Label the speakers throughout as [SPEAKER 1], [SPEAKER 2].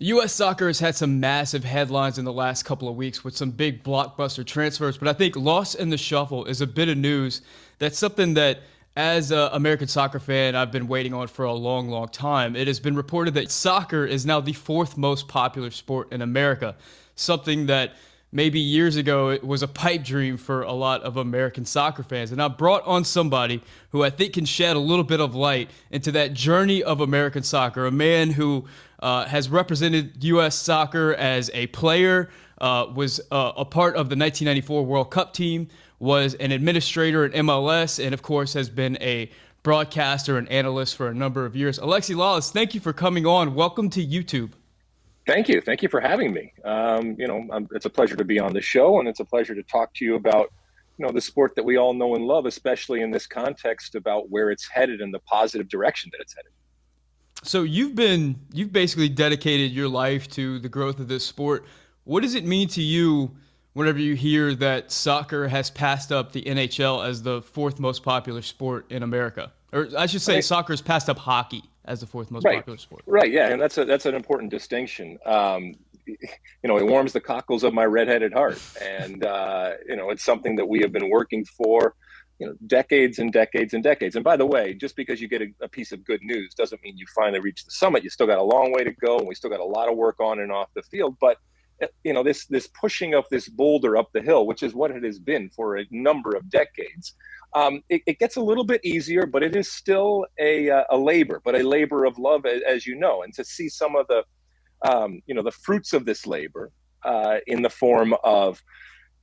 [SPEAKER 1] U.S. soccer has had some massive headlines in the last couple of weeks with some big blockbuster transfers, but I think lost in the shuffle is a bit of news. That's something that, as an American soccer fan, I've been waiting on for a long, long time. It has been reported that soccer is now the fourth most popular sport in America, something that maybe years ago it was a pipe dream for a lot of American soccer fans. And I brought on somebody who I think can shed a little bit of light into that journey of American soccer, a man who has represented U.S. soccer as a player, was a part of the 1994 World Cup team, was an administrator at MLS, and of course has been a broadcaster and analyst for a number of years. Alexi Lalas, thank you for coming on. Welcome to YouTube.
[SPEAKER 2] Thank you. Thank you for having me. It's a pleasure to be on the show, and it's a pleasure to talk to you about, the sport that we all know and love, especially in this context about where it's headed and the positive direction that it's headed.
[SPEAKER 1] So you've basically dedicated your life to the growth of this sport. What does it mean to you whenever you hear that soccer has passed up the NHL as the fourth most popular sport in America? Or I should say, soccer has passed up hockey as the fourth most popular sport.
[SPEAKER 2] Right. Yeah. And that's an important distinction. It warms the cockles of my redheaded heart. And, it's something that we have been working for, decades and decades and decades. And by the way, just because you get a piece of good news doesn't mean you finally reach the summit. You still got a long way to go, and we still got a lot of work on and off the field. But, this pushing of this boulder up the hill, which is what it has been for a number of decades, it gets a little bit easier, but it is still a labor, but a labor of love, as you know. And to see some of the fruits of this labor in the form of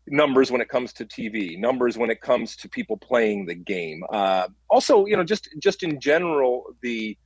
[SPEAKER 2] numbers when it comes to TV, numbers when it comes to people playing the game. Also, just in general, the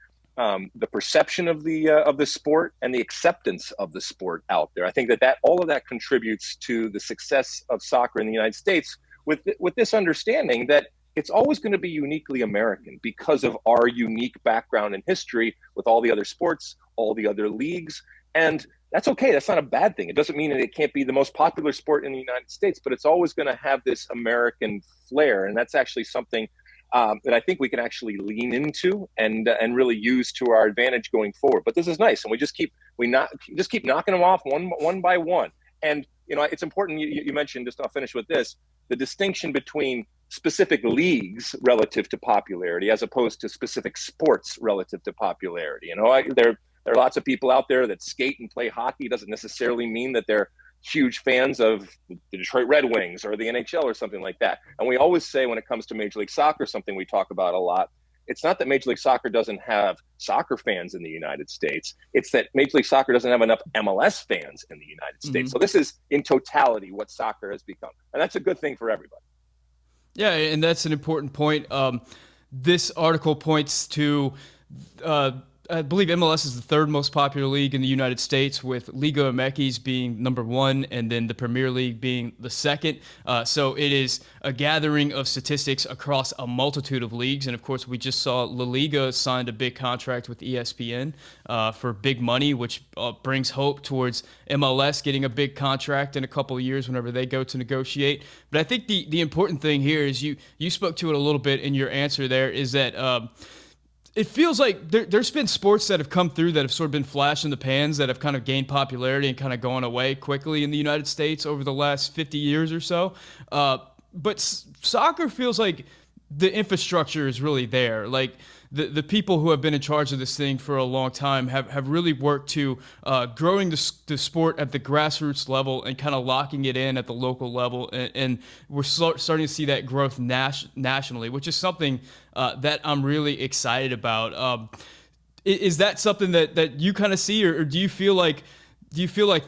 [SPEAKER 2] perception of the sport and the acceptance of the sport out there. I think that all of that contributes to the success of soccer in the United States, with this understanding that it's always going to be uniquely American because of our unique background and history with all the other sports, all the other leagues. And that's okay. That's not a bad thing. It doesn't mean that it can't be the most popular sport in the United States, but it's always going to have this American flair. And that's actually something that I think we can actually lean into and really use to our advantage going forward. But this is nice. And we just keep knocking them off one by one. And, it's important. You mentioned, just I'll finish with this, the distinction between specific leagues relative to popularity as opposed to specific sports relative to popularity. There are lots of people out there that skate and play hockey. Doesn't necessarily mean that they're huge fans of the Detroit Red Wings or the NHL or something like that. And we always say when it comes to Major League Soccer, something we talk about a lot, it's not that Major League Soccer doesn't have soccer fans in the United States. It's that Major League Soccer doesn't have enough MLS fans in the United States. Mm-hmm. So this is in totality what soccer has become. And that's a good thing for everybody.
[SPEAKER 1] Yeah, and that's an important point. This article points to, I believe MLS is the third most popular league in the United States, with Liga MX being number one and then the Premier League being the second. So it is a gathering of statistics across a multitude of leagues. And of course, we just saw La Liga signed a big contract with ESPN for big money, which brings hope towards MLS getting a big contract in a couple of years whenever they go to negotiate. But I think the important thing here is you spoke to it a little bit in your answer there, is that it feels like there's been sports that have come through that have sort of been flash in the pans that have kind of gained popularity and kind of gone away quickly in the United States over the last 50 years or so. But soccer feels like the infrastructure is really there. Like the people who have been in charge of this thing for a long time have really worked to growing the sport at the grassroots level and kind of locking it in at the local level. And we're starting to see that growth nationally, which is something that I'm really excited about. Is that something that you kind of see, or do you feel like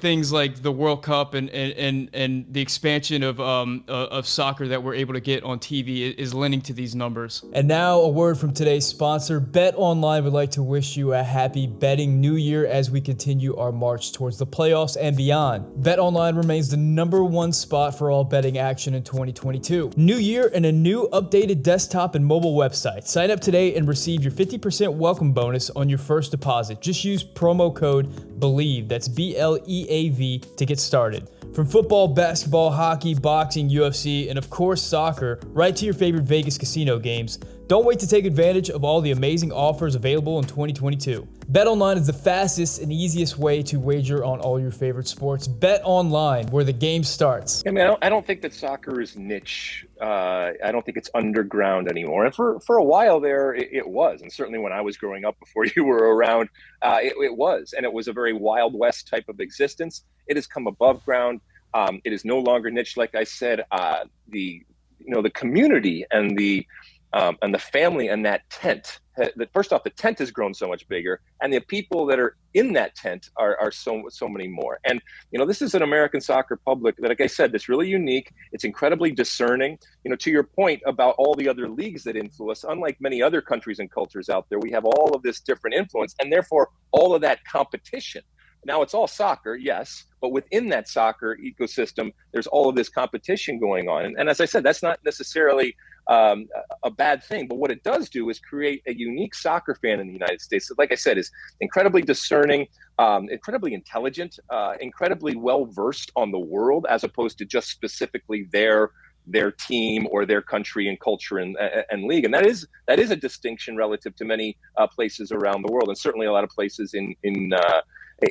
[SPEAKER 1] things like the World Cup and the expansion of soccer that we're able to get on TV is lending to these numbers? And now a word from today's sponsor. Bet Online would like to wish you a happy betting new year as we continue our march towards the playoffs and beyond. Bet Online remains the number one spot for all betting action in 2022. New year and a new updated desktop and mobile website. Sign up today and receive your 50% welcome bonus on your first deposit. Just use promo code BELIEVE. That's BLEAV to get started. From football, basketball, hockey, boxing, UFC, and of course soccer, right to your favorite Vegas casino games,
[SPEAKER 3] Don't wait to take advantage of all the amazing offers available in 2022. BetOnline is the fastest and easiest way to wager on all your favorite sports. BetOnline, where the game starts.
[SPEAKER 2] I mean, I don't think that soccer is niche. I don't think it's underground anymore. And for a while there, it was. And certainly when I was growing up, before you were around, it was. And it was a very Wild West type of existence. It has come above ground. It is no longer niche. Like I said, the community and the family and that tent. First off, the tent has grown so much bigger, and the people that are in that tent are so many more. And this is an American soccer public that, like I said, that's really unique. It's incredibly discerning. To your point about all the other leagues that influence, unlike many other countries and cultures out there, we have all of this different influence, and therefore all of that competition. Now it's all soccer, yes, but within that soccer ecosystem, there's all of this competition going on. And as I said, that's not necessarily a bad thing, but what it does do is create a unique soccer fan in the United States that, like I said, is incredibly discerning, incredibly intelligent, incredibly well-versed on the world, as opposed to just specifically their team or their country and culture and league. And that is a distinction relative to many places around the world, and certainly a lot of places in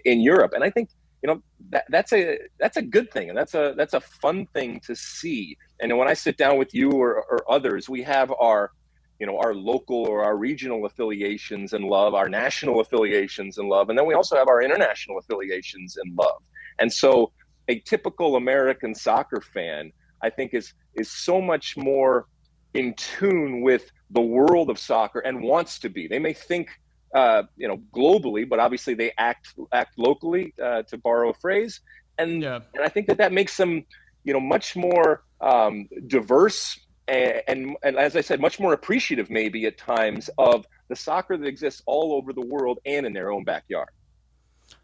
[SPEAKER 2] Europe. And I think that's a good thing, and that's a fun thing to see. And when I sit down with you or others, we have our local or our regional affiliations and love, our national affiliations and love, and then we also have our international affiliations and love. And so a typical American soccer fan, I think, is so much more in tune with the world of soccer and wants to be. They may think globally, but obviously they act locally, to borrow a phrase. And I think that makes them, much more diverse and as I said, much more appreciative maybe at times of the soccer that exists all over the world and in their own backyard.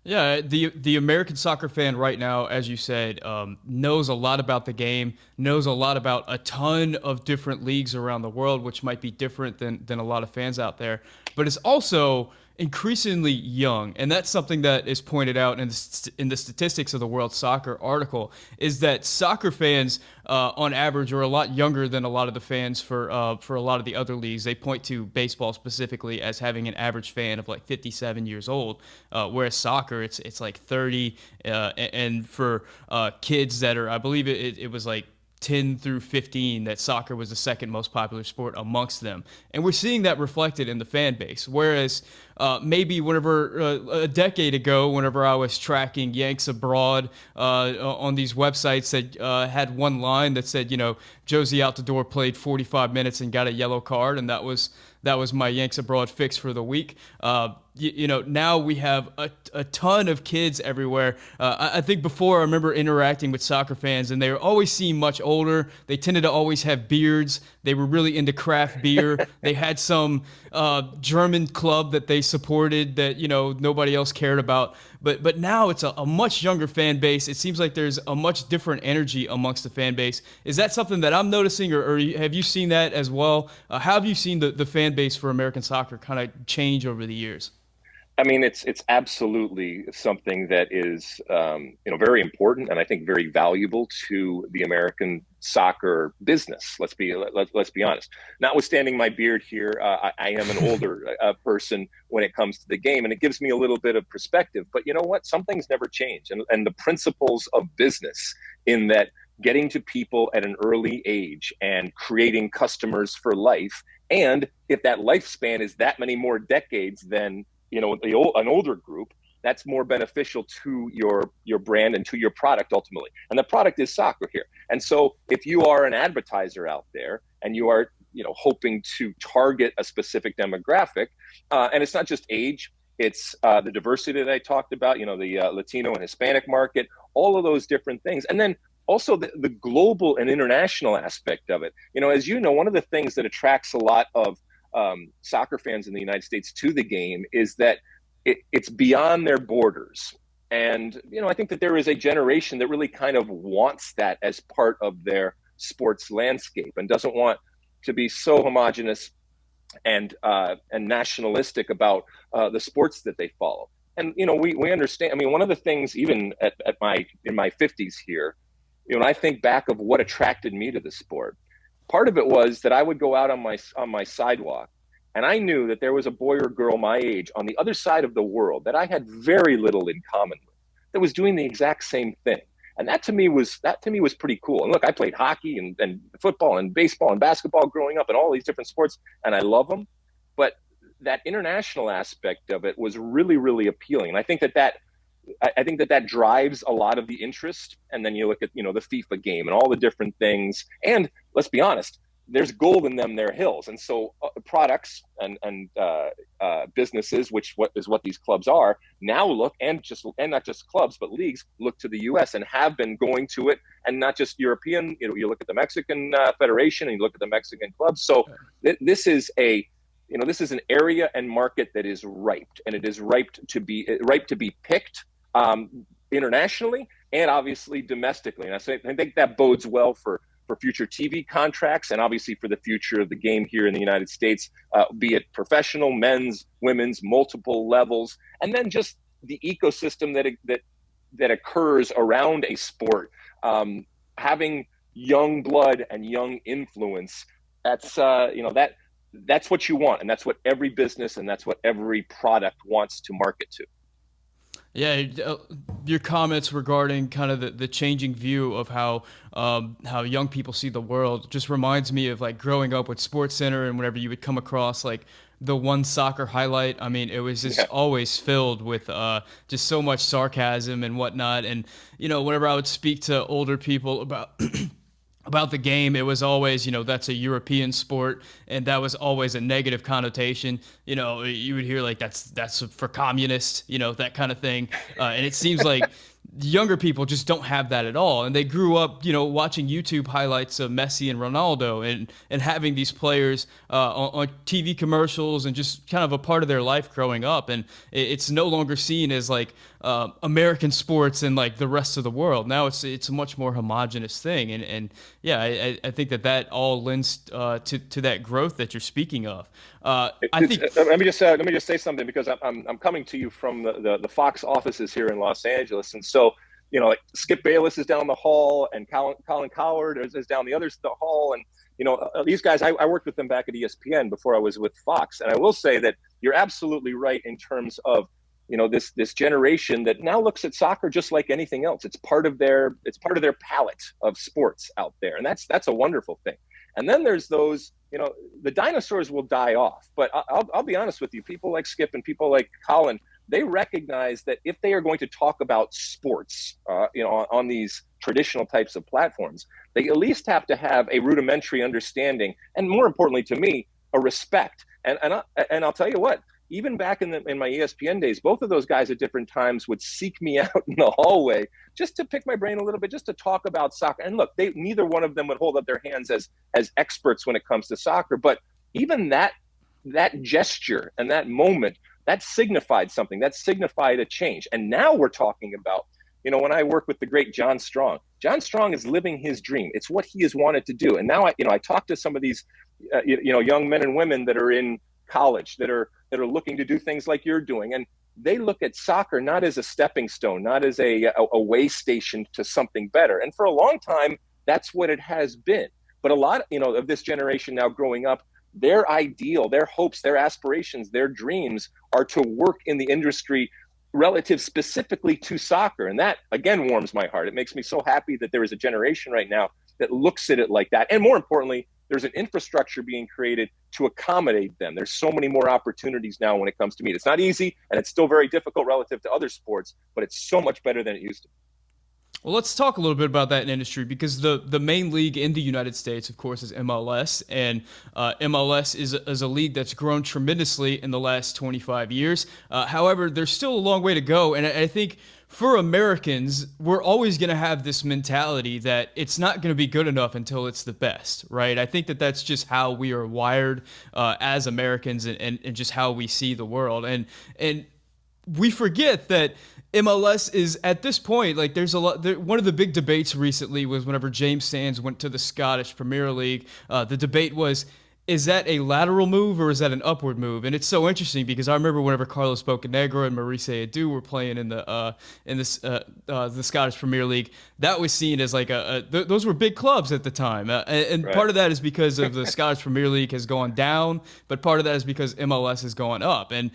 [SPEAKER 1] Yeah, the American soccer fan right now, as you said, knows a lot about the game, knows a lot about a ton of different leagues around the world, which might be different than a lot of fans out there. But it's also increasingly young, and that's something that is pointed out in the statistics of the World Soccer article, is that soccer fans on average are a lot younger than a lot of the fans for a lot of the other leagues. They point to baseball specifically as having an average fan of like 57 years old, whereas soccer it's like 30, and for kids that are, I believe it was like 10 through 15, that soccer was the second most popular sport amongst them. And we're seeing that reflected in the fan base. Whereas maybe whenever a decade ago, whenever I was tracking Yanks abroad on these websites that had one line that said, Josie Altidore played 45 minutes and got a yellow card, and that was my Yanks abroad fix for the week. Now we have a ton of kids everywhere. I think before, I remember interacting with soccer fans, and they always seemed much older. They tended to always have beards. They were really into craft beer. They had some German club that they supported that nobody else cared about. But now it's a much younger fan base. It seems like there's a much different energy amongst the fan base. Is that something that I'm noticing, or have you seen that as well? How have you seen the fan base for American soccer kind of change over the years?
[SPEAKER 2] I mean, it's absolutely something that is very important, and I think very valuable to the American soccer business. Let's be honest. Notwithstanding my beard here, I am an older person when it comes to the game, and it gives me a little bit of perspective. But you know what? Some things never change, and the principles of business, in that getting to people at an early age and creating customers for life, and if that lifespan is that many more decades than an older group, that's more beneficial to your brand and to your product ultimately. And the product is soccer here. And so if you are an advertiser out there and you are hoping to target a specific demographic, and it's not just age, it's the diversity that I talked about, the Latino and Hispanic market, all of those different things. And then also the global and international aspect of it. As one of the things that attracts a lot of soccer fans in the United States to the game is that it's beyond their borders. And, I think that there is a generation that really kind of wants that as part of their sports landscape and doesn't want to be so homogenous and nationalistic about the sports that they follow. And, we understand. I mean, one of the things, even in my 50s here, when I think back of what attracted me to the sport, Part of it was that I would go out on my sidewalk, and I knew that there was a boy or girl my age on the other side of the world that I had very little in common with, that was doing the exact same thing. And that to me was pretty cool. And look, I played hockey and football and baseball and basketball growing up and all these different sports, and I love them. But that international aspect of it was really, really appealing. And I think that drives a lot of the interest. And then you look at, the FIFA game and all the different things. And let's be honest, there's gold in them, their hills. And so products and businesses, what these clubs are now look, and not just clubs, but leagues look to the U.S. and have been going to it, and not just European. You look at the Mexican Federation, and you look at the Mexican clubs. So this is an area and market that is ripe, and it is ripe to be picked internationally and obviously domestically. And I think that bodes well for future TV contracts, and obviously for the future of the game here in the United States, be it professional, men's, women's, multiple levels, and then just the ecosystem that occurs around a sport. Having young blood and young influence, that's what you want, and that's what every business and that's what every product wants to market to.
[SPEAKER 1] Yeah, your comments regarding kind of the changing view of how young people see the world just reminds me of like growing up with SportsCenter, and whenever you would come across like the one soccer highlight, I mean, it was just always filled with just so much sarcasm and whatnot. And whenever I would speak to older people about the game, it was always, that's a European sport, and that was always a negative connotation. You would hear like that's for communists, that kind of thing. And it seems like younger people just don't have that at all. And they grew up, watching YouTube highlights of Messi and Ronaldo and having these players on TV commercials and just kind of a part of their life growing up. And it's no longer seen as like American sports and like the rest of the world. Now it's a much more homogenous thing. And yeah, I think that all lends to that growth that you're speaking of.
[SPEAKER 2] I think let me just say something, because I'm coming to you from the Fox offices here in Los Angeles, and so like Skip Bayless is down the hall, and Colin Cowherd is down the hall, and these guys, I worked with them back at ESPN before I was with Fox, and I will say that you're absolutely right in terms of this generation that now looks at soccer just like anything else. It's part of their palette of sports out there, and that's a wonderful thing. And then there's those, the dinosaurs will die off. But I'll be honest with you, people like Skip and people like Colin, they recognize that if they are going to talk about sports, on these traditional types of platforms, they at least have to have a rudimentary understanding, and more importantly to me, a respect. And I'll tell you what, even back in my ESPN days, both of those guys at different times would seek me out in the hallway just to pick my brain a little bit, just to talk about soccer. And look, neither one of them would hold up their hands as experts when it comes to soccer. But even that gesture and that moment, that signified something. That signified a change. And now we're talking about, when I work with the great John Strong is living his dream. It's what he has wanted to do. And now I talk to some of these, young men and women that are in college that are looking to do things like you're doing, and they look at soccer not as a stepping stone, not as a way station to something better. And for a long time, that's what it has been. But a lot of this generation now growing up, their ideal, their hopes, their aspirations, their dreams are to work in the industry relative specifically to soccer. And that, again, warms my heart. It makes me so happy that there is a generation right now that looks at it like that. And more importantly, there's an infrastructure being created to accommodate them. There's so many more opportunities now when it comes to meet. It's not easy, and it's still very difficult relative to other sports, but it's so much better than it used to be.
[SPEAKER 1] Well, let's talk a little bit about that in industry, because the main league in the United States, of course, is MLS, and MLS is a league that's grown tremendously in the last 25 years. However, there's still a long way to go, and I think for Americans, we're always going to have this mentality that it's not going to be good enough until it's the best, right? I think that's just how we are wired as Americans, and just how we see the world, and we forget that MLS is, at this point, like, there's a lot. One of the big debates recently was whenever James Sands went to the Scottish Premier League. The debate was, is that a lateral move or is that an upward move? And it's so interesting because I remember whenever Carlos Bocanegra and Maurice Edu were playing in the Scottish Premier League, that was seen as like those were big clubs at the time, and
[SPEAKER 2] Right.
[SPEAKER 1] part of that is because of the Scottish Premier League has gone down, but part of that is because MLS has gone up, and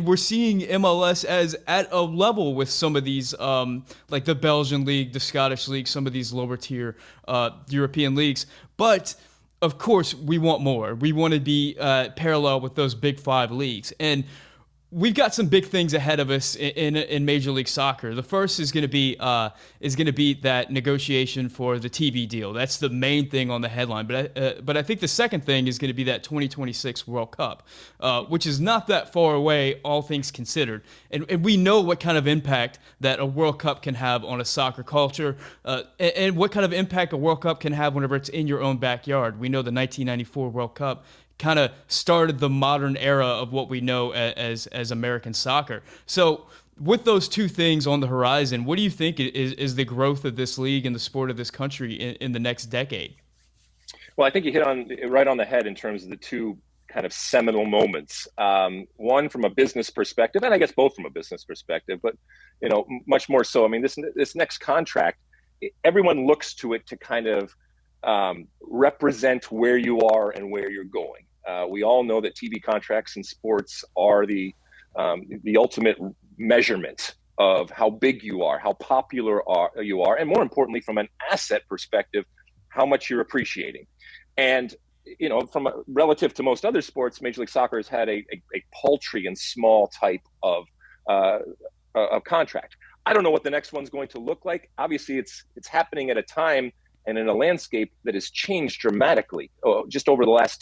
[SPEAKER 1] we're seeing MLS as at a level with some of these like the Belgian league, the Scottish league, some of these lower tier European leagues, but of course, we want more. We want to be parallel with those big five leagues. And we've got some big things ahead of us in Major League Soccer. The first is going to be that negotiation for the TV deal. That's the main thing on the headline. But I think the second thing is going to be that 2026 World Cup, which is not that far away, all things considered. And we know what kind of impact that a World Cup can have on a soccer culture, and what kind of impact a World Cup can have whenever it's in your own backyard. We know the 1994 World Cup kind of started the modern era of what we know as American soccer. So with those two things on the horizon, what do you think is the growth of this league and the sport of this country in the next decade?
[SPEAKER 2] Well, I think you hit on right on the head in terms of the two kind of seminal moments. One from a business perspective, and I guess both from a business perspective, but much more so. I mean, this next contract, everyone looks to it to kind of represent where you are and where you're going. We all know that TV contracts in sports are the ultimate measurement of how big you are, how popular you are, and more importantly, from an asset perspective, how much you're appreciating. And relative to most other sports, Major League Soccer has had a paltry and small type of contract. I don't know what the next one's going to look like. Obviously, it's happening at a time and in a landscape that has changed dramatically just over the last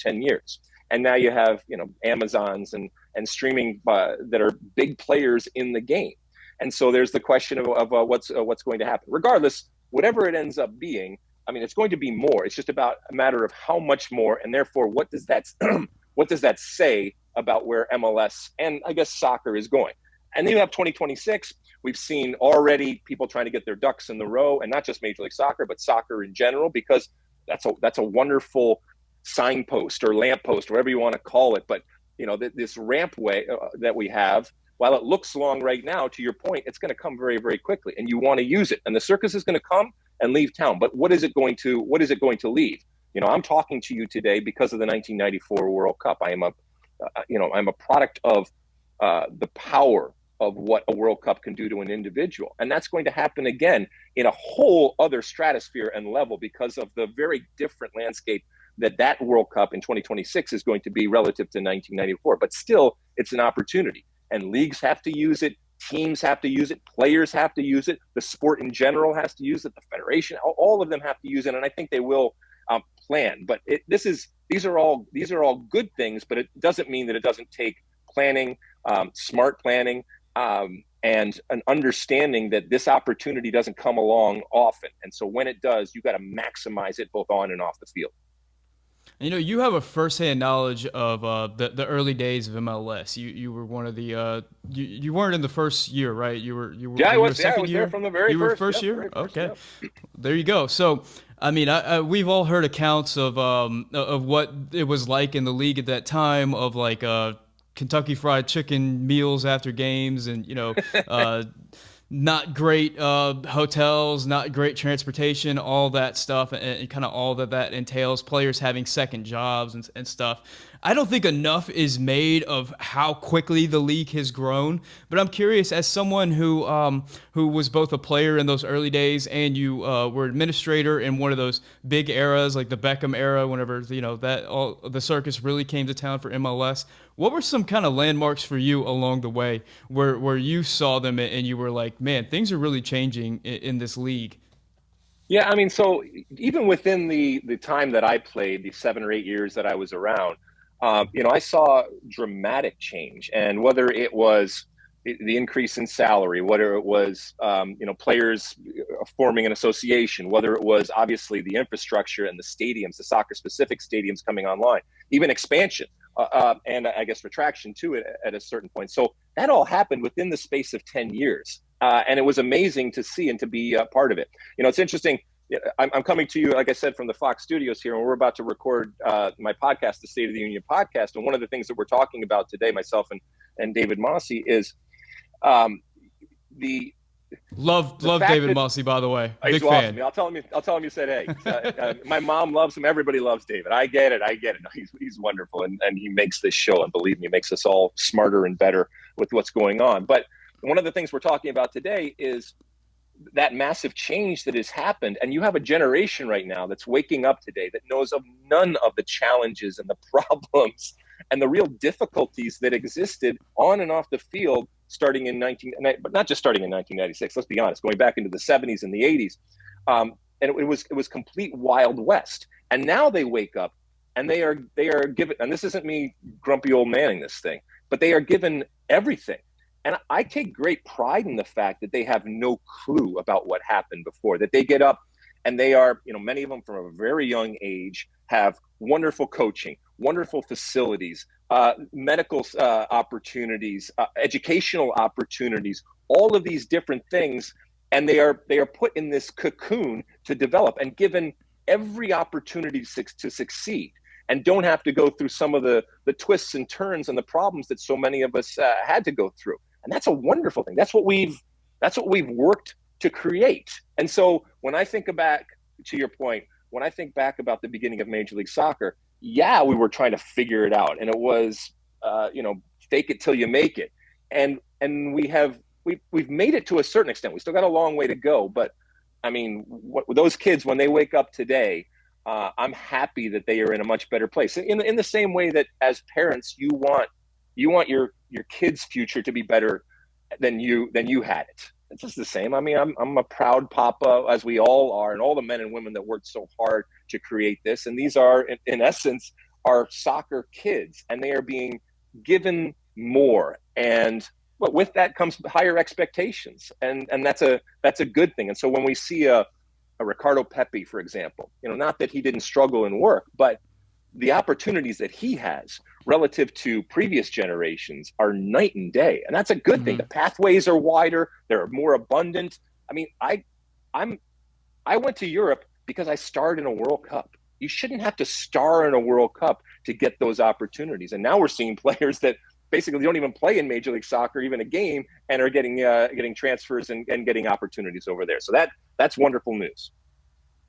[SPEAKER 2] 10 years. And now you have Amazons and streaming that are big players in the game. And so there's the question of what's going to happen. Regardless, whatever it ends up being, I mean, it's going to be more. It's just about a matter of how much more, and therefore, what does that say about where MLS and I guess soccer is going? And then you have 2026. We've seen already people trying to get their ducks in the row, and not just Major League Soccer, but soccer in general, because that's a wonderful signpost or lamppost, whatever you want to call it. But this rampway that we have, while it looks long right now, to your point, it's going to come very, very quickly, and you want to use it. And the circus is going to come and leave town. But what is it going to leave? I'm talking to you today because of the 1994 World Cup. I'm a product of the power of what a World Cup can do to an individual. And that's going to happen again in a whole other stratosphere and level because of the very different landscape that World Cup in 2026 is going to be relative to 1994. But still, it's an opportunity. And leagues have to use it. Teams have to use it. Players have to use it. The sport in general has to use it. The federation, all of them have to use it. And I think they will plan. But these are all good things, but it doesn't mean that it doesn't take planning, smart planning, and an understanding that this opportunity doesn't come along often. And so when it does, you got to maximize it both on and off the field.
[SPEAKER 1] You have a firsthand knowledge of the early days of MLS. You were one of the you weren't in the first year, right? You were
[SPEAKER 2] I was
[SPEAKER 1] second year
[SPEAKER 2] there from the very
[SPEAKER 1] you
[SPEAKER 2] first.
[SPEAKER 1] were first year.
[SPEAKER 2] Very first,
[SPEAKER 1] Okay,
[SPEAKER 2] yep.
[SPEAKER 1] there you go. So I mean, we've all heard accounts of what it was like in the league at that time, of like Kentucky Fried Chicken meals after games, and not great hotels, not great transportation, all that stuff, and kind of all that entails, players having second jobs and stuff. I don't think enough is made of how quickly the league has grown, but I'm curious, as someone who was both a player in those early days and you were administrator in one of those big eras, like the Beckham era, whenever that all the circus really came to town for MLS. What were some kind of landmarks for you along the way where you saw them and you were like, man, things are really changing in this league?
[SPEAKER 2] Yeah, I mean, so even within the time that I played, the 7 or 8 years that I was around, I saw dramatic change. And whether it was the increase in salary, whether it was, players forming an association, whether it was obviously the infrastructure and the stadiums, the soccer-specific stadiums coming online, even expansion, and I guess retraction to it at a certain point. So that all happened within the space of 10 years. And it was amazing to see and to be a part of it. It's interesting. I'm coming to you, like I said, from the Fox studios here, and we're about to record my podcast, the State of the Union podcast. And one of the things that we're talking about today, myself and David Mosse, is the
[SPEAKER 1] Love David Mosse, by the way.
[SPEAKER 2] He's
[SPEAKER 1] Big
[SPEAKER 2] awesome.
[SPEAKER 1] fan.
[SPEAKER 2] I'll tell him you said, hey. My mom loves him. Everybody loves David. I get it. No, he's wonderful, and he makes this show, and believe me, makes us all smarter and better with what's going on. But one of the things we're talking about today is that massive change that has happened, and you have a generation right now that's waking up today that knows of none of the challenges and the problems and the real difficulties that existed on and off the field starting in but not just starting in 1996. Let's be honest, going back into the 70s and the 80s, and it was complete Wild West. And now they wake up and they are given, and this isn't me grumpy old manning this thing, but they are given everything. And I take great pride in the fact that they have no clue about what happened before, that they get up and they are, many of them from a very young age have wonderful coaching, wonderful facilities, medical opportunities, educational opportunities, all of these different things. And they are put in this cocoon to develop and given every opportunity to succeed, and don't have to go through some of the twists and turns and the problems that so many of us had to go through. And that's a wonderful thing. That's what we've worked to create. And so when I think back, to your point, when I think back about the beginning of Major League Soccer, yeah, we were trying to figure it out, and it was, fake it till you make it. And we've made it to a certain extent. We still got a long way to go, but I mean, those kids, when they wake up today, I'm happy that they are in a much better place. In the same way that as parents, you want your kids' future to be better than you had it. It's just the same. I mean, I'm a proud papa, as we all are, and all the men and women that worked so hard to create this. And these are, in essence, our soccer kids, and they are being given more. And but with that comes higher expectations, and that's a good thing. And so when we see a Ricardo Pepi, for example, not that he didn't struggle in work, but the opportunities that he has relative to previous generations are night and day. And that's a good thing. The pathways are wider. They're more abundant. I mean, I went to Europe because I starred in a World Cup. You shouldn't have to star in a World Cup to get those opportunities. And now we're seeing players that basically don't even play in Major League Soccer, even a game, and are getting transfers and getting opportunities over there. So that's wonderful news.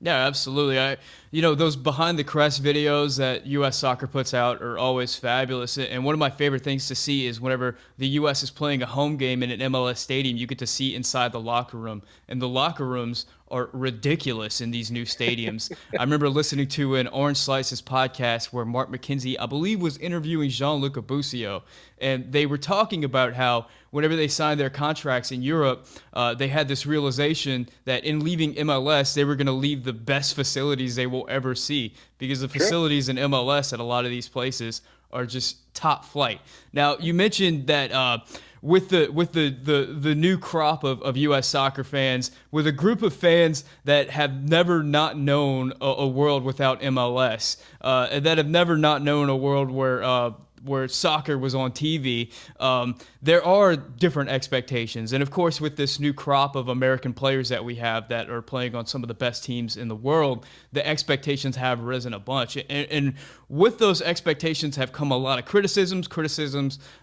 [SPEAKER 1] Yeah, absolutely. Those behind the crest videos that U.S. Soccer puts out are always fabulous. And one of my favorite things to see is whenever the U.S. is playing a home game in an MLS stadium, you get to see inside the locker room. And the locker rooms are ridiculous in these new stadiums. I remember listening to an Orange Slices podcast where Mark McKenzie, I believe, was interviewing Gianluca Busio, and they were talking about how whenever they signed their contracts in Europe, they had this realization that in leaving MLS, they were going to leave the best facilities they will ever see, because the facilities in MLS at a lot of these places are just top flight. Now, you mentioned that with the new crop of U.S. soccer fans, with a group of fans that have never not known a world without MLS, that have never not known a world where soccer was on TV, there are different expectations. And of course, with this new crop of American players that we have that are playing on some of the best teams in the world, the expectations have risen a bunch. And with those expectations have come a lot of criticisms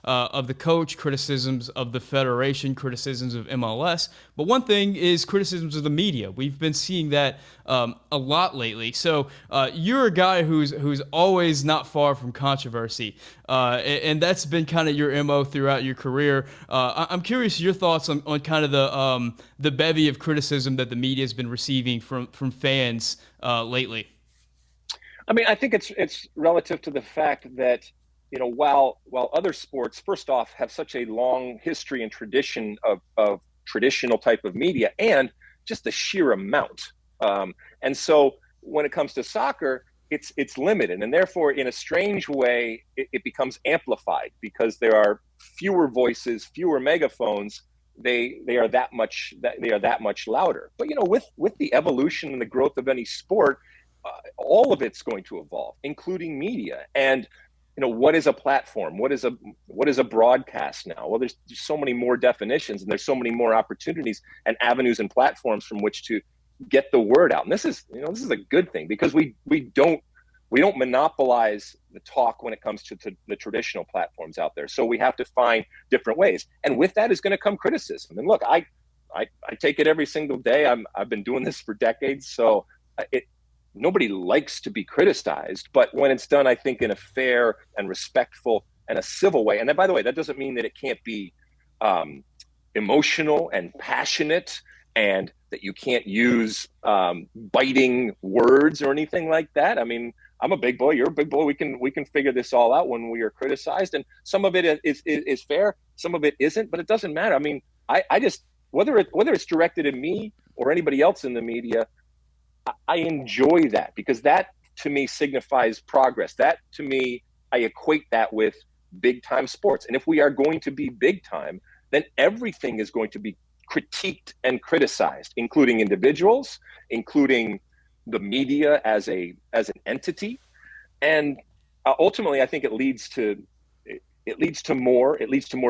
[SPEAKER 1] of the coach, criticisms of the federation, criticisms of MLS. But one thing is criticisms of the media. We've been seeing that a lot lately. So you're a guy who's always not far from controversy. And that's been kind of your MO throughout your career. I'm curious your thoughts on kind of the bevy of criticism that the media has been receiving from fans lately.
[SPEAKER 2] I mean, I think it's relative to the fact that, while other sports, first off, have such a long history and tradition of traditional type of media and just the sheer amount. And so when it comes to soccer, it's limited, and therefore, in a strange way, it becomes amplified because there are fewer voices, fewer megaphones. They are that much louder. But with the evolution and the growth of any sport, all of it's going to evolve, including media. And what is a platform? What is a broadcast now? Well, there's so many more definitions, and there's so many more opportunities and avenues and platforms from which to get the word out. And this is a good thing, because we don't monopolize the talk when it comes to the traditional platforms out there. So we have to find different ways. And with that is going to come criticism. And look, I take it every single day. I've been doing this for decades. So nobody likes to be criticized, but when it's done, I think, in a fair and respectful and a civil way. And then, by the way, that doesn't mean that it can't be emotional and passionate, and that you can't use biting words or anything like that. I mean, I'm a big boy, you're a big boy. We can figure this all out when we are criticized, and some of it is fair, some of it isn't, but it doesn't matter. I mean, I just, whether it's directed at me or anybody else in the media, I enjoy that, because that to me signifies progress. That to me, I equate that with big time sports. And if we are going to be big time, then everything is going to be critiqued and criticized, including individuals, including the media as an entity. And ultimately, I think it leads to more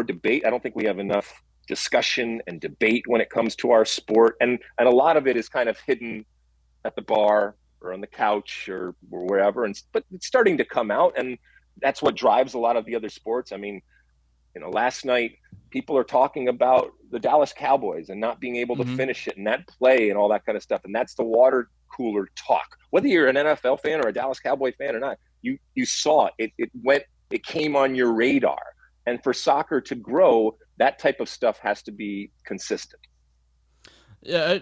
[SPEAKER 2] debate. I don't think we have enough discussion and debate when it comes to our sport, and a lot of it is kind of hidden at the bar or on the couch or wherever, but it's starting to come out, and that's what drives a lot of the other sports. I mean, last night people are talking about the Dallas Cowboys and not being able to finish it, and that play and all that kind of stuff, and that's the water cooler talk. Whether you're an NFL fan or a Dallas Cowboy fan or not, you saw it. It came on your radar, and for soccer to grow, that type of stuff has to be consistent.
[SPEAKER 1] Yeah.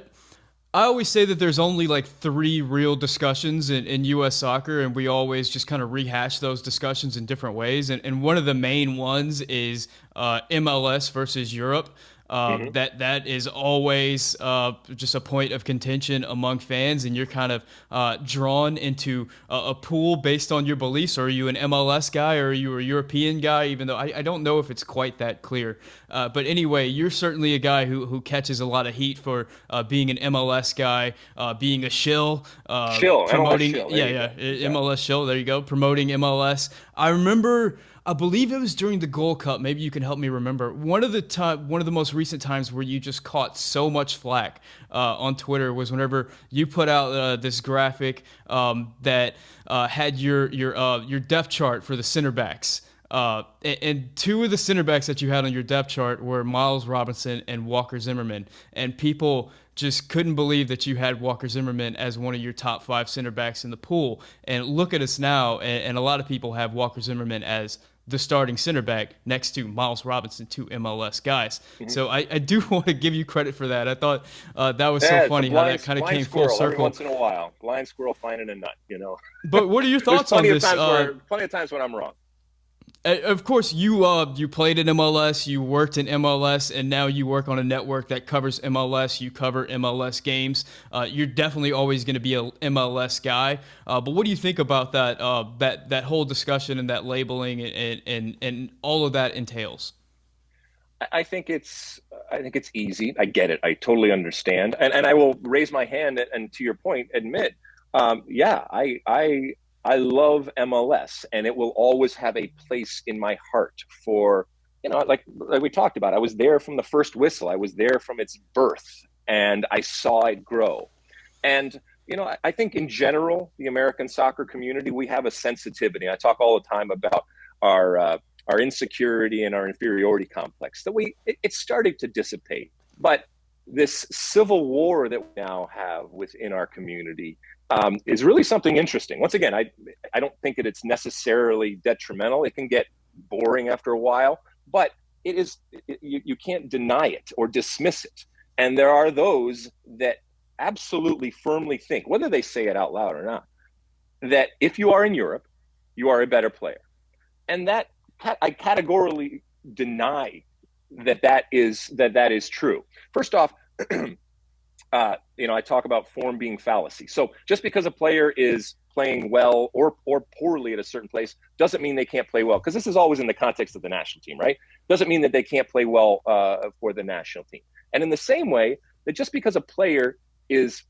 [SPEAKER 1] I always say that there's only like 3 real discussions in U.S. soccer, and we always just kind of rehash those discussions in different ways. And one of the main ones is MLS versus Europe. That is always just a point of contention among fans, and you're kind of drawn into a pool based on your beliefs. Are you an MLS guy, or are you a European guy? Even though I don't know if it's quite that clear. But anyway, you're certainly a guy who catches a lot of heat for being an MLS guy, being a shill, promoting
[SPEAKER 2] MLS shill.
[SPEAKER 1] MLS shill. There you go, promoting MLS. I believe it was during the Gold Cup. Maybe you can help me remember. One of the most recent times where you just caught so much flack on Twitter was whenever you put out this graphic that had your depth chart for the center backs. And 2 of the center backs that you had on your depth chart were Miles Robinson and Walker Zimmerman. And people just couldn't believe that you had Walker Zimmerman as one of your top 5 center backs in the pool. And look at us now, and a lot of people have Walker Zimmerman as the starting center back next to Miles Robinson, 2 MLS guys. So I do want to give you credit for that. I thought that was so funny how that kind of came full circle.
[SPEAKER 2] Every once in a while, blind squirrel finding a nut,
[SPEAKER 1] But what are your thoughts on this?
[SPEAKER 2] Plenty of times when I'm wrong.
[SPEAKER 1] Of course, you played in MLS, you worked in MLS, and now you work on a network that covers MLS. You cover MLS games. You're definitely always going to be a MLS guy. But what do you think about that that whole discussion and that labeling and all of that entails?
[SPEAKER 2] I think it's easy. I get it. I totally understand, and I will raise my hand and to your point, admit, I love MLS, and it will always have a place in my heart for, like we talked about. I was there from the first whistle. I was there from its birth, and I saw it grow. And, I think in general, the American soccer community, we have a sensitivity. I talk all the time about our insecurity and our inferiority complex that it's starting to dissipate. But this civil war that we now have within our community is really something interesting. Once again, I don't think that it's necessarily detrimental. It can get boring after a while, but you can't deny it or dismiss it. And there are those that absolutely firmly think, whether they say it out loud or not, that if you are in Europe, you are a better player. And that I categorically deny that is true. First off, I talk about form being fallacy. So just because a player is playing well or poorly at a certain place doesn't mean they can't play well, because this is always in the context of the national team, right? Doesn't mean that they can't play well for the national team. And in the same way, that just because a player is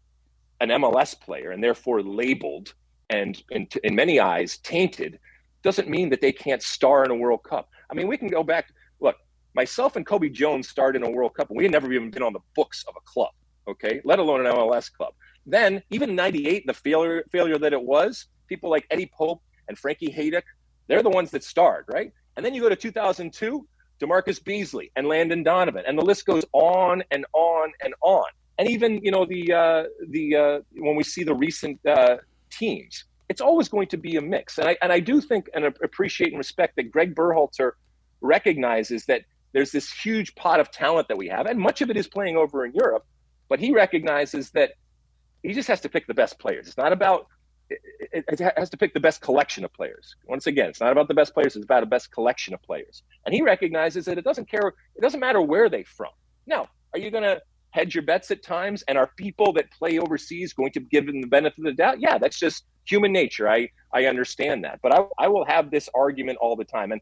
[SPEAKER 2] an MLS player and therefore labeled and in many eyes tainted, doesn't mean that they can't star in a World Cup. I mean, we can go back. Look, myself and Kobe Jones starred in a World Cup, and we had never even been on the books of a club. okay, let alone an MLS club. Then even '98, the failure that it was, people like Eddie Pope and Frankie Haydock, they're the ones that starred, right? And then you go to 2002, DeMarcus Beasley and Landon Donovan, and the list goes on and on and on. And even when we see the recent teams, it's always going to be a mix. And I do think and appreciate and respect that Greg Berhalter recognizes that there's this huge pot of talent that we have, and much of it is playing over in Europe. But he recognizes that he just has to pick the best players. It's not about it has to pick the best collection of players. Once again, it's not about the best players, it's about a best collection of players. And he recognizes that it doesn't matter where they're from. Now, are you going to hedge your bets at times? And are people that play overseas going to give them the benefit of the doubt? Yeah, that's just human nature. I understand that. But I will have this argument all the time. And,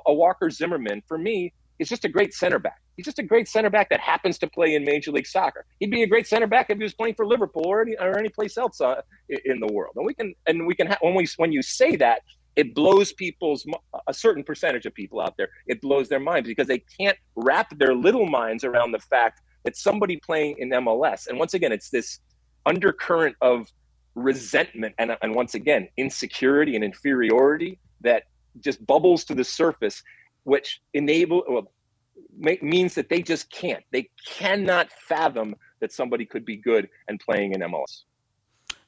[SPEAKER 2] a Walker Zimmerman, for me, is just a great center back. He's just a great center back that happens to play in Major League Soccer. He'd be a great center back if he was playing for Liverpool or any place else in the world. When you say that, it blows a certain percentage of people out there. It blows their minds because they can't wrap their little minds around the fact that somebody playing in MLS, and once again, it's this undercurrent of resentment and once again, insecurity and inferiority that just bubbles to the surface, which means that they just can't. They cannot fathom that somebody could be good and playing in MLS.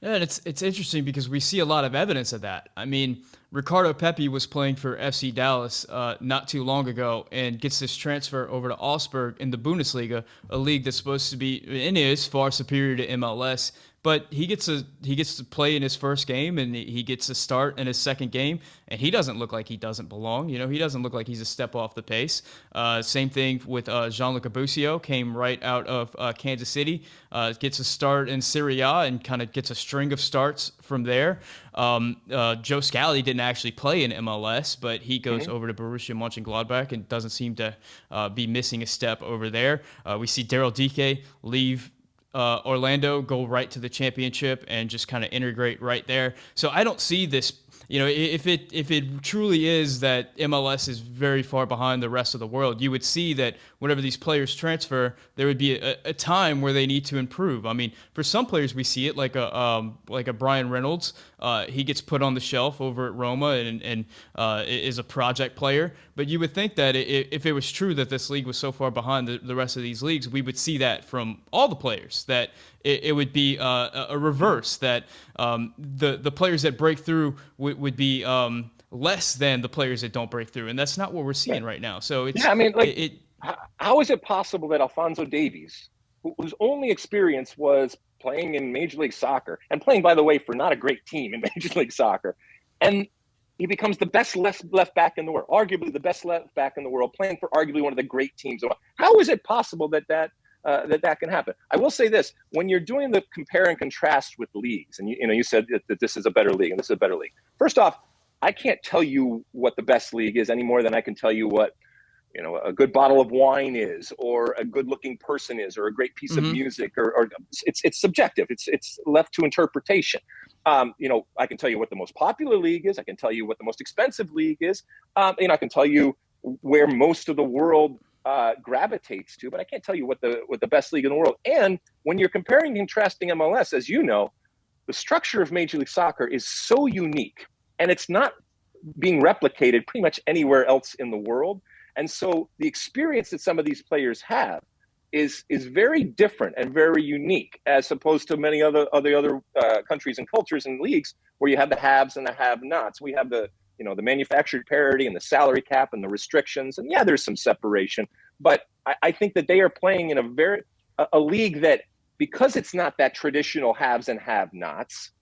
[SPEAKER 1] Yeah, and it's interesting because we see a lot of evidence of that. I mean, Ricardo Pepi was playing for FC Dallas not too long ago and gets this transfer over to Augsburg in the Bundesliga, a league that's supposed to be and is far superior to MLS. But he gets to play in his first game, and he gets to start in his second game, and he doesn't look like he doesn't belong. He doesn't look like he's a step off the pace. Same thing with Gianluca Busio, came right out of Kansas City, gets a start in Serie A and kind of gets a string of starts from there. Joe Scally didn't actually play in MLS, but he goes over to Borussia Mönchengladbach and doesn't seem to be missing a step over there. We see Daryl Dike leave Orlando, go right to the championship and just kind of integrate right there. So I don't see this, if it truly is that MLS is very far behind the rest of the world, you would see that whenever these players transfer, there would be a time where they need to improve. I mean, for some players we see it like a Brian Reynolds. He gets put on the shelf over at Roma and is a project player. But you would think that if it was true that this league was so far behind the rest of these leagues, we would see that from all the players, that it would be a reverse, that the players that break through would be less than the players that don't break through. And that's not what we're seeing right now. So it's,
[SPEAKER 2] how is it possible that Alphonso Davies, whose only experience was playing in Major League Soccer, and playing, by the way, for not a great team in Major League Soccer, and he becomes the best left back in the world, arguably the best left back in the world, playing for arguably one of the great teams. How is it possible that can happen? I will say this: when you're doing the compare and contrast with leagues, and you said that this is a better league and this is a better league. First off, I can't tell you what the best league is any more than I can tell you what a good bottle of wine is, or a good-looking person is, or a great piece of music, or it's subjective. It's left to interpretation. I can tell you what the most popular league is. I can tell you what the most expensive league is. I can tell you where most of the world gravitates to, but I can't tell you what the best league in the world. And when you're comparing and contrasting MLS, as you know, the structure of Major League Soccer is so unique, and it's not being replicated pretty much anywhere else in the world. And so the experience that some of these players have is very different and very unique, as opposed to many other countries and cultures and leagues where you have the haves and the have-nots. We have the manufactured parity and the salary cap and the restrictions. And yeah, there's some separation, but I think that they are playing in a league that, because it's not that traditional haves and have-nots,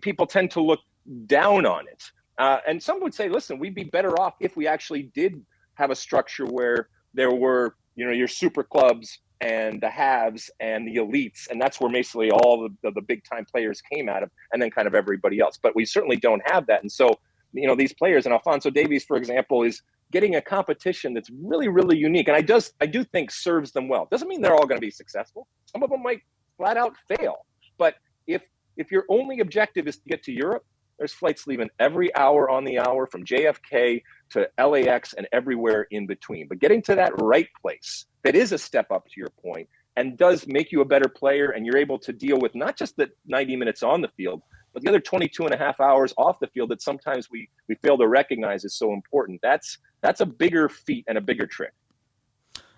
[SPEAKER 2] people tend to look down on it. And some would say, listen, we'd be better off if we actually did have a structure where there were, your super clubs and the haves and the elites, and that's where basically all the big time players came out of, and then kind of everybody else. But we certainly don't have that. And so, these players, and Alphonso Davies, for example, is getting a competition that's really, really unique. And I do think serves them well. Doesn't mean they're all going to be successful. Some of them might flat out fail. But if your only objective is to get to Europe, there's flights leaving every hour on the hour from JFK to LAX and everywhere in between. But getting to that right place that is a step up, to your point, and does make you a better player, and you're able to deal with not just the 90 minutes on the field, but the other 22 and a half hours off the field that sometimes we fail to recognize is so important. That's a bigger feat and a bigger trick.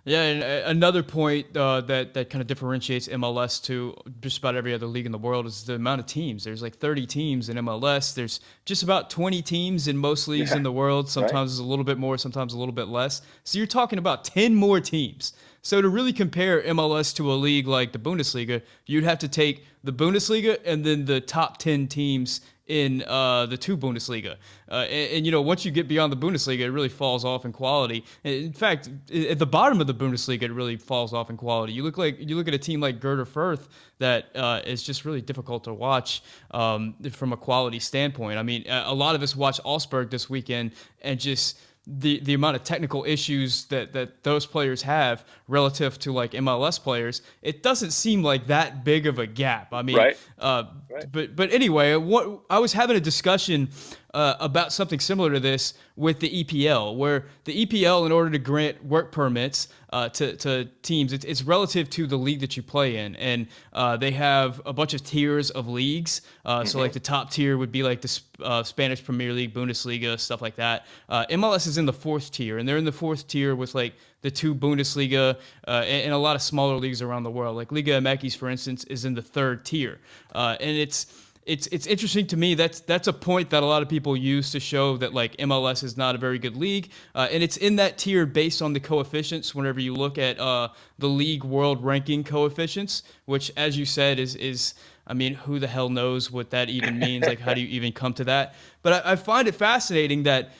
[SPEAKER 1] Yeah, and another point that kind of differentiates MLS to just about every other league in the world is the amount of teams. There's like 30 teams in MLS. There's just about 20 teams in most leagues in the world. Sometimes it's a little bit more, sometimes a little bit less. So you're talking about 10 more teams. So to really compare MLS to a league like the Bundesliga, you'd have to take the Bundesliga and then the top 10 teams in the two Bundesliga. And once you get beyond the Bundesliga, it really falls off in quality. In fact, at the bottom of the Bundesliga, it really falls off in quality. You look at a team like Greuther Fürth that is just really difficult to watch from a quality standpoint. I mean, a lot of us watched Augsburg this weekend, and just the amount of technical issues that those players have relative to like MLS players, it doesn't seem like that big of a gap. I mean,
[SPEAKER 2] right.
[SPEAKER 1] But anyway, I was having a discussion about something similar to this with the EPL, where the EPL, in order to grant work permits to teams, it's relative to the league that you play in, and they have a bunch of tiers of leagues. So like the top tier would be like the Spanish Premier League, Bundesliga, stuff like that. MLS is in the fourth tier, and they're in the fourth tier with like the two Bundesliga and a lot of smaller leagues around the world. Like Liga MX, for instance, is in the third tier, and it's interesting to me. That's a point that a lot of people use to show that like MLS is not a very good league, and it's in that tier based on the coefficients. Whenever you look at the league world ranking coefficients, which, as you said, is I mean, who the hell knows what that even means? Like, how do you even come to that? But I find it fascinating that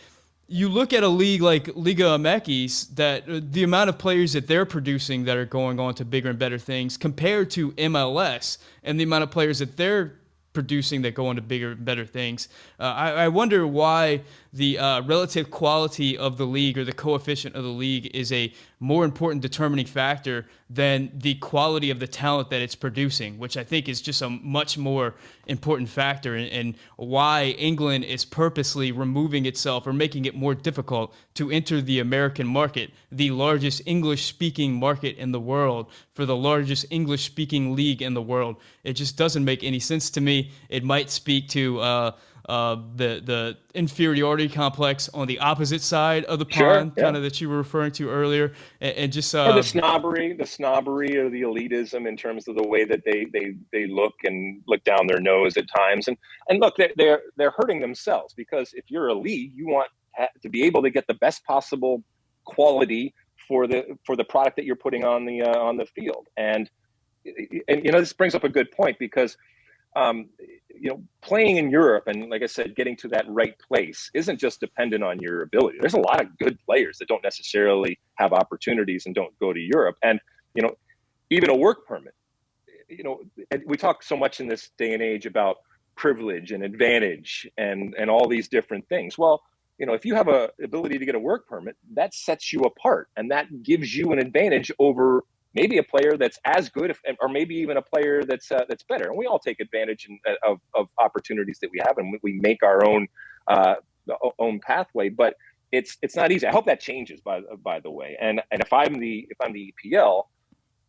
[SPEAKER 1] you look at a league like Liga MX, that the amount of players that they're producing that are going on to bigger and better things compared to MLS, and the amount of players that they're producing that go on to bigger and better things. I wonder why the relative quality of the league, or the coefficient of the league, is a more important determining factor than the quality of the talent that it's producing, which I think is just a much more important factor in why England is purposely removing itself or making it more difficult to enter the American market, the largest English-speaking market in the world, for the largest English-speaking league in the world. It just doesn't make any sense to me. It might speak to the inferiority complex on the opposite side of the pond, kind of that you were referring to earlier, and just
[SPEAKER 2] or the snobbery or the elitism in terms of the way that they look down their nose at times, and look, they're hurting themselves, because if you're a league, you want to be able to get the best possible quality for the product that you're putting on the field, and this brings up a good point, because playing in Europe, and like I said, getting to that right place isn't just dependent on your ability. There's a lot of good players that don't necessarily have opportunities and don't go to Europe. And, even a work permit, we talk so much in this day and age about privilege and advantage and all these different things. Well, if you have a ability to get a work permit, that sets you apart, and that gives you an advantage over maybe a player that's as good, or maybe even a player that's better. And we all take advantage of opportunities that we have, and we make our own pathway. But it's not easy. I hope that changes, by the way. And if I'm the EPL,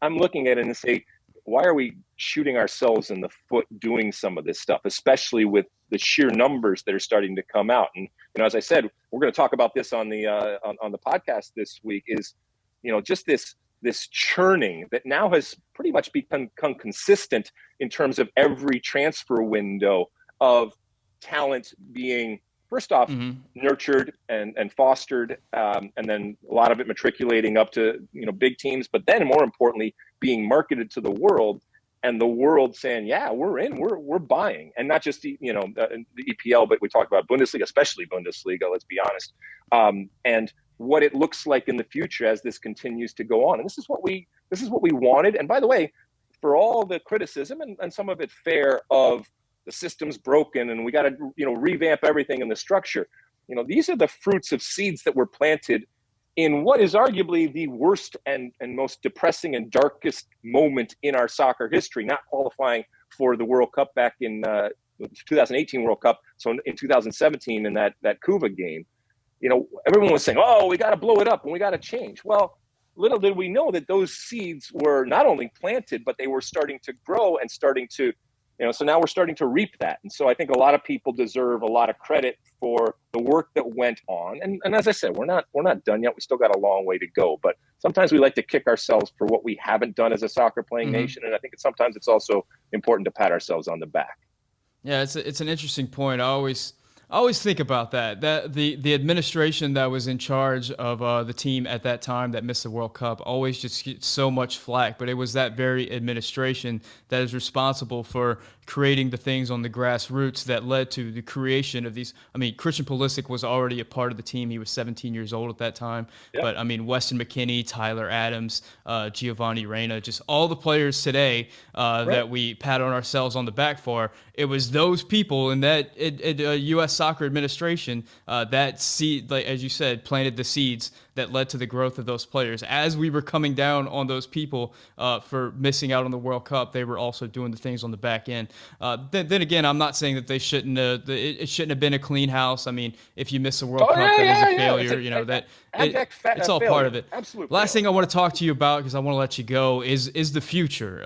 [SPEAKER 2] I'm looking at it and say, why are we shooting ourselves in the foot doing some of this stuff, especially with the sheer numbers that are starting to come out? And as I said, we're going to talk about this on the podcast this week. Is just this churning that now has pretty much become consistent in terms of every transfer window, of talent being, first off, nurtured and fostered, and then a lot of it matriculating up to big teams, but then more importantly, being marketed to the world, and the world saying, yeah, we're in, we're buying. And not just the EPL, but we talk about Bundesliga, especially Bundesliga, let's be honest, and what it looks like in the future as this continues to go on. And this is what we wanted. And by the way, for all the criticism, and some of it fair, of the system's broken and we got to revamp everything in the structure, these are the fruits of seeds that were planted in what is arguably the worst and most depressing and darkest moment in our soccer history, not qualifying for the World Cup back in 2018 World Cup. So in 2017, in that Cuba game, everyone was saying, oh, we got to blow it up and we got to change. Well, little did we know that those seeds were not only planted, but they were starting to grow and starting to, so now we're starting to reap that. And so I think a lot of people deserve a lot of credit for the work that went on. And as I said, we're not done yet. We still got a long way to go, but sometimes we like to kick ourselves for what we haven't done as a soccer playing nation. And I think sometimes it's also important to pat ourselves on the back.
[SPEAKER 1] Yeah, it's an interesting point. I always think about that. That the administration that was in charge of the team at that time that missed the World Cup always just gets so much flack, but it was that very administration that is responsible for creating the things on the grassroots that led to the creation of these. I mean, Christian Pulisic was already a part of the team. He was 17 years old at that time. Yep. But I mean, Weston McKennie, Tyler Adams, Giovanni Reyna, just all the players today that we pat on ourselves on the back for. It was those people in that U.S. soccer administration that seed, like as you said, planted the seeds that led to the growth of those players. As we were coming down on those people for missing out on the World Cup, they were also doing the things on the back end. Then again, I'm not saying that they shouldn't. It shouldn't have been a clean house. I mean, if you miss the World Cup, that is a failure. It's all part of it.
[SPEAKER 2] Absolutely.
[SPEAKER 1] Last thing I want to talk to you about, because I want to let you go, is the future.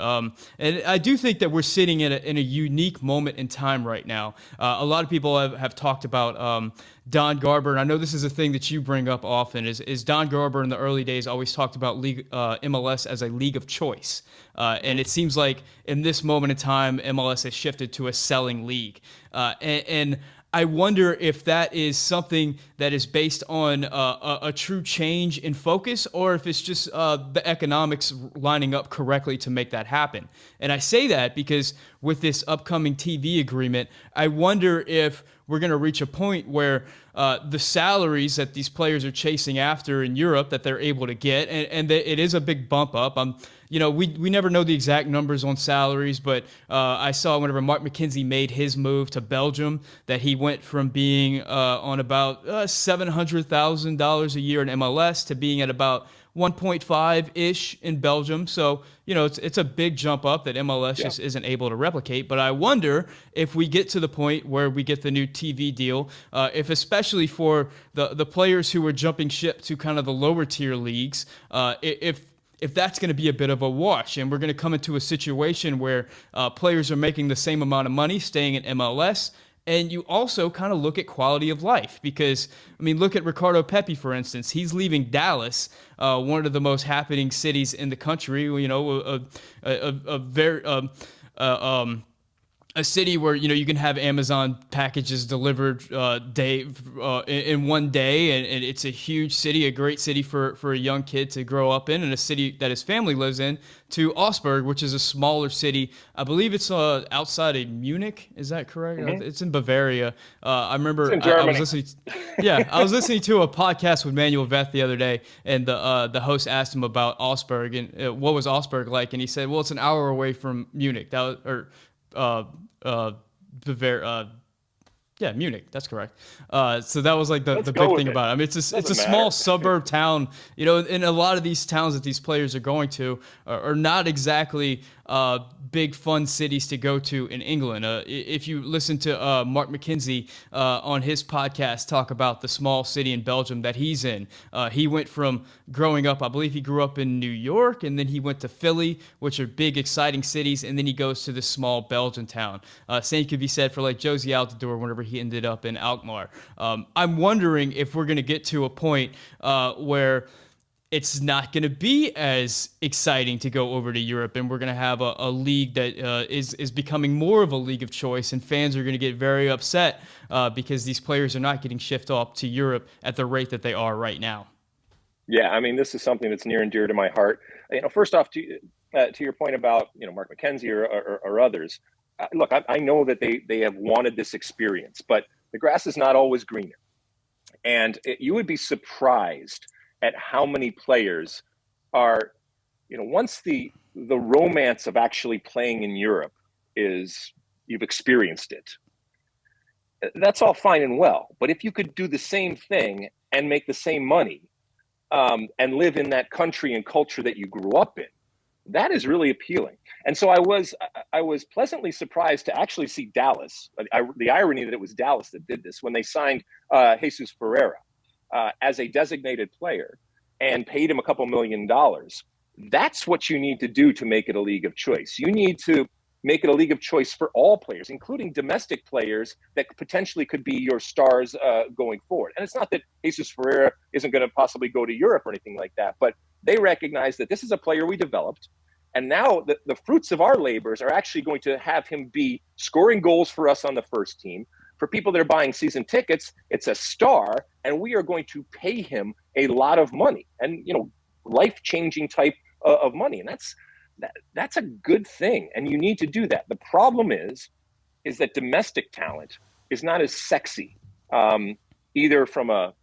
[SPEAKER 1] And I do think that we're sitting in a unique moment in time right now. A lot of people have talked about Don Garber, and I know this is a thing that you bring up often, is Don Garber in the early days always talked about MLS as a league of choice. And it seems like in this moment in time, MLS has shifted to a selling league. And I wonder if that is something that is based on a true change in focus, or if it's just the economics lining up correctly to make that happen. And I say that because with this upcoming TV agreement, I wonder if we're going to reach a point where the salaries that these players are chasing after in Europe that they're able to get, and it is a big bump up. We never know the exact numbers on salaries, but I saw whenever Mark McKenzie made his move to Belgium that he went from being on about $700,000 a year in MLS to being at about 1.5-ish in Belgium. So, it's a big jump up that MLS just isn't able to replicate. But I wonder if we get to the point where we get the new TV deal, if especially for the players who are jumping ship to kind of the lower tier leagues, if that's going to be a bit of a wash, and we're going to come into a situation where players are making the same amount of money staying in MLS. And you also kind of look at quality of life because, I mean, look at Ricardo Pepi, for instance. He's leaving Dallas, one of the most happening cities in the country, a city where you can have Amazon packages delivered in one day, and it's a huge city, a great city for a young kid to grow up in, and a city that his family lives in, to Augsburg, which is a smaller city. I believe it's outside of Munich. Is that correct? Mm-hmm. It's in Bavaria. I remember
[SPEAKER 2] it's in Germany.
[SPEAKER 1] I was listening. I was listening to a podcast with Manuel Veth the other day, and the host asked him about Augsburg and what was Augsburg like, and he said, "Well, it's an hour away from Munich." Munich. That's correct. So that was like the big thing about it. I mean, it's a small suburb town, and a lot of these towns that these players are going to are not exactly big fun cities to go to in England. If you listen to Mark McKenzie on his podcast talk about the small city in Belgium that he's in, he went from growing up, I believe he grew up in New York, and then he went to Philly, which are big, exciting cities, and then he goes to this small Belgian town. Same could be said for like Josie Altidore whenever he ended up in Alkmaar. I'm wondering if we're going to get to a point where it's not going to be as exciting to go over to Europe, and we're going to have a league that is becoming more of a league of choice, and fans are going to get very upset because these players are not getting shipped off to Europe at the rate that they are right now.
[SPEAKER 2] Yeah, I mean, this is something that's near and dear to my heart. First off, to your point about Mark McKenzie or others, look, I know that they have wanted this experience, but the grass is not always greener, and you would be surprised at how many players are, once the romance of actually playing in Europe is, you've experienced it. That's all fine and well. But if you could do the same thing and make the same money and live in that country and culture that you grew up in, that is really appealing. And so I was pleasantly surprised to actually see Dallas. The irony that it was Dallas that did this when they signed Jesus Ferreira as a designated player. and paid him a couple $1 million. That's what you need to do to make it a league of choice. You need to make it a league of choice for all players, including domestic players that potentially could be your stars going forward. And it's not that Jesus Ferreira isn't going to possibly go to Europe or anything like that, but they recognize that this is a player we developed. And now the fruits of our labors are actually going to have him be scoring goals for us on the first team. For people that are buying season tickets, it's a star, and we are going to pay him a lot of money and, life-changing type of money. And that's a good thing, and you need to do that. The problem is that domestic talent is not as sexy, either from a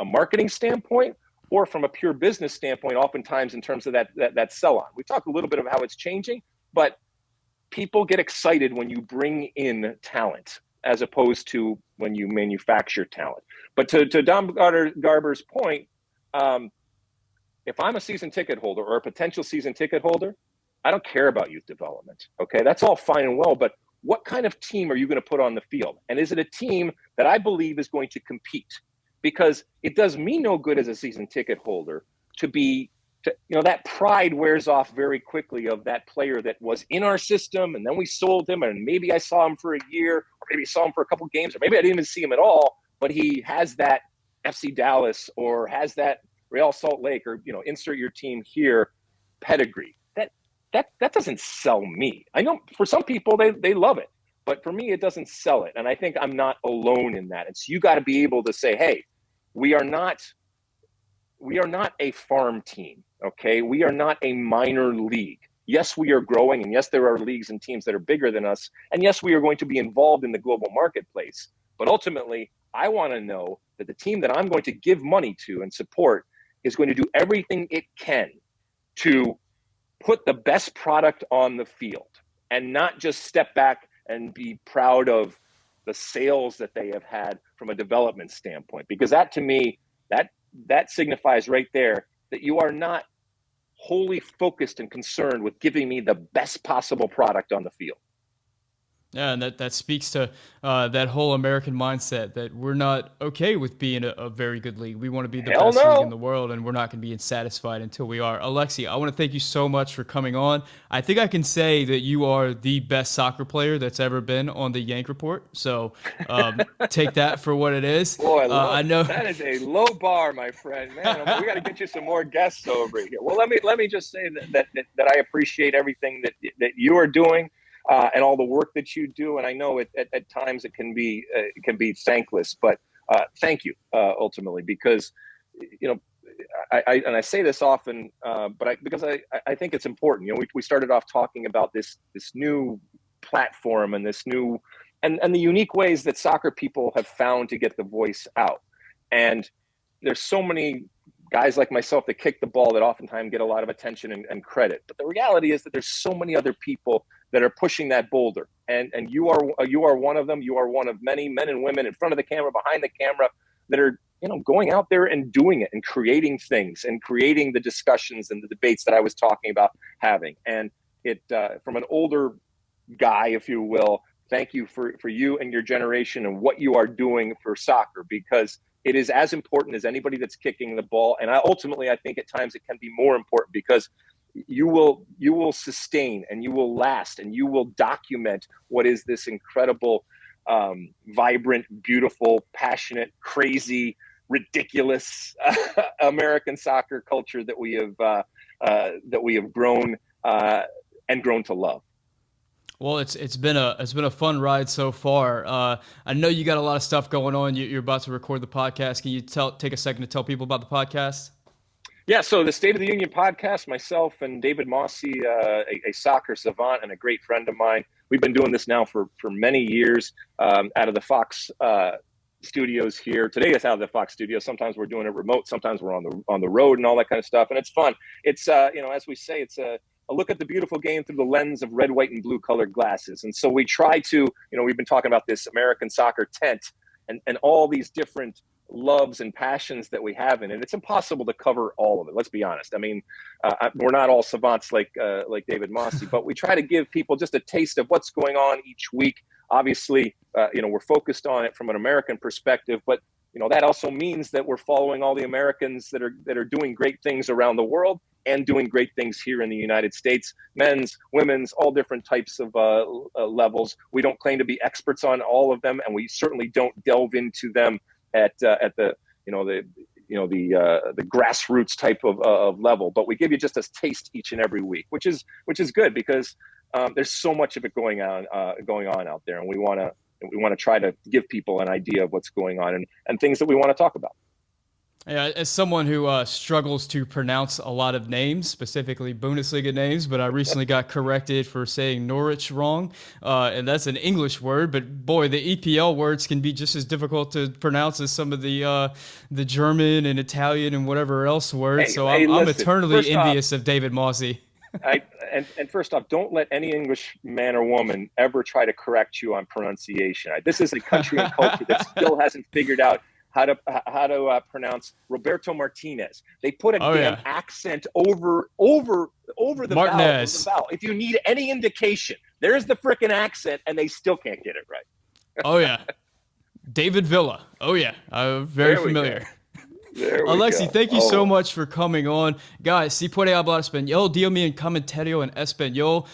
[SPEAKER 2] marketing standpoint or from a pure business standpoint, oftentimes in terms of that sell-on. We talked a little bit about how it's changing, but people get excited when you bring in talent as opposed to when you manufacture talent. But to Dom Garber's point, if I'm a season ticket holder or a potential season ticket holder, I don't care about youth development. Okay, that's all fine and well, but what kind of team are you going to put on the field? And is it a team that I believe is going to compete? Because it does me no good as a season ticket holder that pride wears off very quickly of that player that was in our system, and then we sold him, and maybe I saw him for a year, or maybe saw him for a couple games, or maybe I didn't even see him at all, but he has that FC Dallas or has that Real Salt Lake, or insert your team here pedigree. That doesn't sell me. I know for some people they love it, but for me it doesn't sell it. And I think I'm not alone in that. And so you got to be able to say, hey, we are not a farm team. Okay, we are not a minor league. Yes, we are growing, and yes, there are leagues and teams that are bigger than us, and yes, we are going to be involved in the global marketplace. But ultimately, I want to know that the team that I'm going to give money to and support is going to do everything it can to put the best product on the field and not just step back and be proud of the sales that they have had from a development standpoint. Because that, to me, that signifies right there that you are not wholly focused and concerned with giving me the best possible product on the field.
[SPEAKER 1] Yeah, and that speaks to that whole American mindset that we're not okay with being a very good league. We want to be the best league in the world, and we're not going to be satisfied until we are. Alexi, I want to thank you so much for coming on. I think I can say that you are the best soccer player that's ever been on the Yank Report. So take that for what it is.
[SPEAKER 2] Boy, I know that is a low bar, my friend. Man, we got to get you some more guests over here. Well, let me just say that I appreciate everything that you are doing. And all the work that you do, and I know at times it can be thankless, but thank you ultimately, because I say this often, because I think it's important. We started off talking about this new platform and this new and the unique ways that soccer people have found to get the voice out, and there's so many guys like myself that kick the ball that oftentimes get a lot of attention and credit. But the reality is that there's so many other people that are pushing that boulder. And you are one of them. You are one of many men and women in front of the camera, behind the camera, that are going out there and doing it and creating things and creating the discussions and the debates that I was talking about having. And it from an older guy, if you will, thank you for you and your generation and what you are doing for soccer, because it is as important as anybody that's kicking the ball. And ultimately, I think at times it can be more important, because you will sustain and you will last and you will document what is this incredible, vibrant, beautiful, passionate, crazy, ridiculous American soccer culture that we have grown and grown to love.
[SPEAKER 1] Well, it's been a fun ride so far. I know you got a lot of stuff going on. You're about to record the podcast. Can you take a second to tell people about the podcast?
[SPEAKER 2] Yeah, so the State of the Union podcast, myself and David Mossy, a soccer savant and a great friend of mine, we've been doing this now for many years out of the Fox studios here. Today it's out of the Fox studios. Sometimes we're doing it remote. Sometimes we're on the road and all that kind of stuff, and it's fun. It's as we say, it's a look at the beautiful game through the lens of red, white, and blue colored glasses. And so we try to, we've been talking about this American soccer tent and all these different loves and passions that we have in it. It's impossible to cover all of it. Let's be honest. I mean, we're not all savants like David Mossy, but we try to give people just a taste of what's going on each week. Obviously, we're focused on it from an American perspective, but that also means that we're following all the Americans that are doing great things around the world and doing great things here in the United States, men's, women's, all different types of levels. We don't claim to be experts on all of them, and we certainly don't delve into them at the grassroots type of level. But we give you just a taste each and every week, which is good, because there's so much of it going on out there, and we want to try to give people an idea of what's going on and things that we want to talk about.
[SPEAKER 1] Yeah, as someone who struggles to pronounce a lot of names, specifically Bundesliga names, but I recently got corrected for saying Norwich wrong, and that's an English word. But boy, the EPL words can be just as difficult to pronounce as some of the German and Italian and whatever else words. So I'm eternally envious of David Mossy.
[SPEAKER 2] And first off, don't let any English man or woman ever try to correct you on pronunciation. This is a country and culture that still hasn't figured out how to pronounce Roberto Martinez. They put a damn accent over the
[SPEAKER 1] Martinez.
[SPEAKER 2] vowel. If you need any indication, there's the frickin' accent, and they still can't get it right.
[SPEAKER 1] Oh yeah, David Villa. Oh yeah, very familiar. Alexi, thank you so much for coming on. Guys, si puede hablar español, dígame en comentario en español.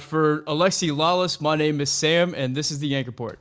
[SPEAKER 1] For Alexi Lalas, my name is Sam, and this is the Yank Report.